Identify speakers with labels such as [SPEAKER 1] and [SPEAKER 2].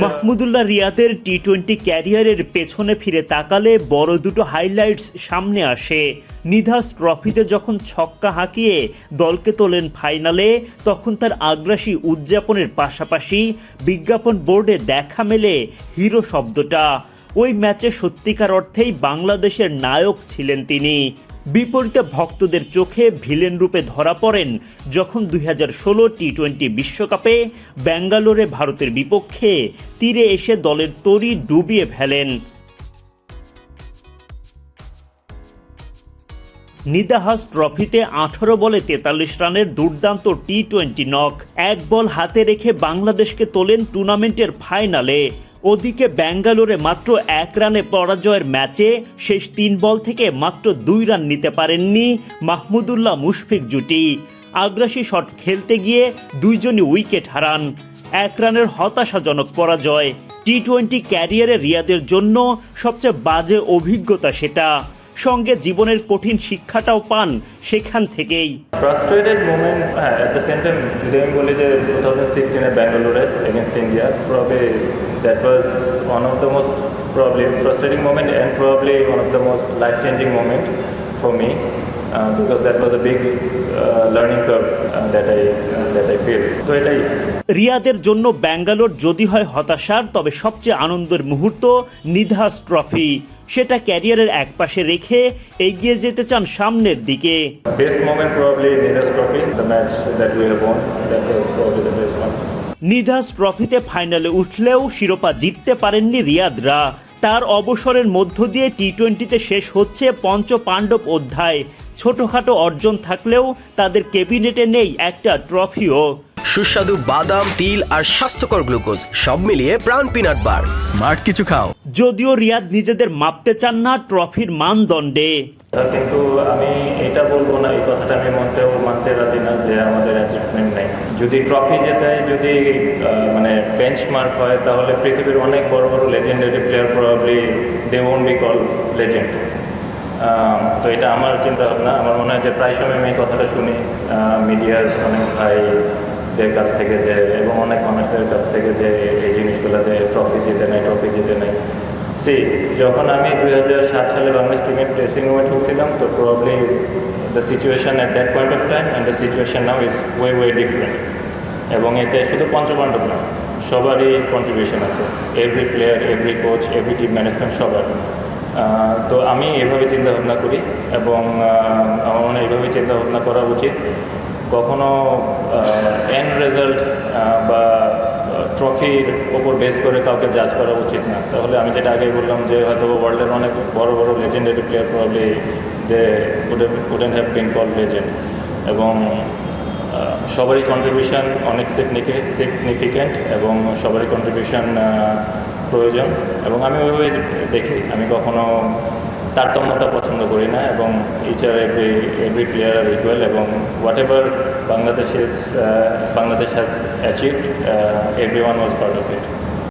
[SPEAKER 1] মাহমুদুল্লাহ রিয়াদের টি-20 ক্যারিয়ারের পেছনে ফিরে তাকালে বড় দুটো হাইলাইটস সামনে আসে। নিধাস ট্রফিতে যখন ছক্কা হাঁকিয়ে দলকে তোলেন ফাইনালে, তখন তার আগ্রাসী উদযাপনের পাশাপাশি বিজ্ঞাপন বোর্ডে দেখা মেলে হিরো শব্দটা। ওই ম্যাচে সত্যিকার অর্থেই বাংলাদেশের নায়ক ছিলেন তিনি। বিপরীতে ভক্তদের চোখে ভিলেন রূপে ধরা পড়েন যখন 2016 টি-20 বিশ্বকাপে ব্যাঙ্গালোরে ভারতের বিপক্ষে তীরে এসে দলের তরি ডুবিয়ে ফেলেন। নিধাস ট্রফিতে 18 বলে 43 রানের দুর্দান্ত টি-20 নক, এক বল হাতে রেখে বাংলাদেশকে তোলেন টুর্নামেন্টের ফাইনালে। ওদিকে ব্যাঙ্গালোরে মাত্র 1 রানে পরাজয়ের ম্যাচে শেষ 3 বল থেকে মাত্র 2 রান নিতে পারেননি মাহমুদুল্লাহ মুশফিক জুটি। আগ্রাসী শট খেলতে গিয়ে দুইজনই উইকেট হারান। 1 রানের হতাশাজনক পরাজয়। টি-20 ক্যারিয়ারে রিয়াদের জন্য সবচেয়ে বাজে অভিজ্ঞতা সেটা, সঙ্গে জীবনের কঠিন শিক্ষাটাও পান সেখান থেকেই।
[SPEAKER 2] Frustrated moment, at the same time যদি আমি বলি যে 2016 ব্যাঙ্গালোরে against India, probably that was one of the most probably frustrating moment and probably one of the most life changing moment for me, because that was a big learning curve that I feel. তো এটাই
[SPEAKER 1] রিয়াদের জন্য ব্যাঙ্গালোর যদি হয় হতাশার, তবে সবচেয়ে আনন্দের মুহূর্ত নিধাস ট্রফি। সেটা ক্যারিয়ারের এক পাশে রেখে এগিয়ে যেতে চান সামনের দিকে।
[SPEAKER 2] Best moment probably Nidahas trophy, the match that we have won, that was probably the best one.
[SPEAKER 1] Nidahas ট্রফিতে ফাইনালে উঠলেও শিরোপা জিততে পারেননি রিয়াদরা। তার অবসরের মধ্য দিয়ে টি-20তে শেষ হচ্ছে পঞ্চপাণ্ডব অধ্যায়। ছোটখাটো অর্জন থাকলেও তাদের ক্যাবিনেটে নেই একটা ট্রফিও।
[SPEAKER 3] সুস্বাদু বাদাম, তিল আর স্বাস্থ্যকর গ্লুকোজ সব মিলিয়ে প্রাণ পিনাট বার, স্মার্ট কিছু খাও।
[SPEAKER 1] যদিও রিয়াদ নিজেদের মাপতে চান না ট্রফির মানদণ্ডে,
[SPEAKER 2] কিন্তু আমি এটা বলবো না, এই কথাটা আমি মানতে রাজি না যে আমাদের অ্যাচিভমেন্ট নেই। যদি ট্রফি জেতায়, যদি মানে বেঞ্চমার্ক হয়, তাহলে পৃথিবীর অনেক বড় বড় legendary player probably they won't be call legend. তো এটা আমার চিন্তা ভাবনা। আমার মনে হয় যে প্রায় সময় আমি এই কথাটা শুনি মিডিয়ার অনেক ভাইদের কাছ থেকে, যে এবং অনেক মানুষদের কাছ থেকে, যে এই জিনিসগুলো যে ট্রফি জিতে নেয়। যখন আমি 2007 সালে বাংলাদেশ টিমের ড্রেসিং রুমে ঢুকছিলাম, তো probably the situation at that point of time and the situation now is way different. এবং এতে শুধু পঞ্চপাণ্ডব না, সবারই কন্ট্রিবিউশন আছে, every player, every coach, every team management, সবার। তো আমি এভাবে চিন্তাভাবনা করি এবং আমার মনে হয় এইভাবে চিন্তাভাবনা করা উচিত। কখনো এন্ড রেজাল্ট বা ট্রফির ওপর বেস করে কাউকে জাজ করা উচিত না। তাহলে আমি যেটা আগেই বললাম যে হয়তো ওয়ার্ল্ডের অনেক বড় বড় legendary player probably they wouldn't have been called legend. এবং সবারই কন্ট্রিবিউশন অনেক সিগনিফিক্যান্ট এবং সবারই কন্ট্রিবিউশন প্রয়োজন। এবং আমি ওইভাবে দেখি, আমি কখনো তারতম্যতা পছন্দ করি না। এবং ইচ আর এভরি প্লেয়ার আর ইকুয়াল, এবং what ever Bangladesh has achieved, everyone was part of it.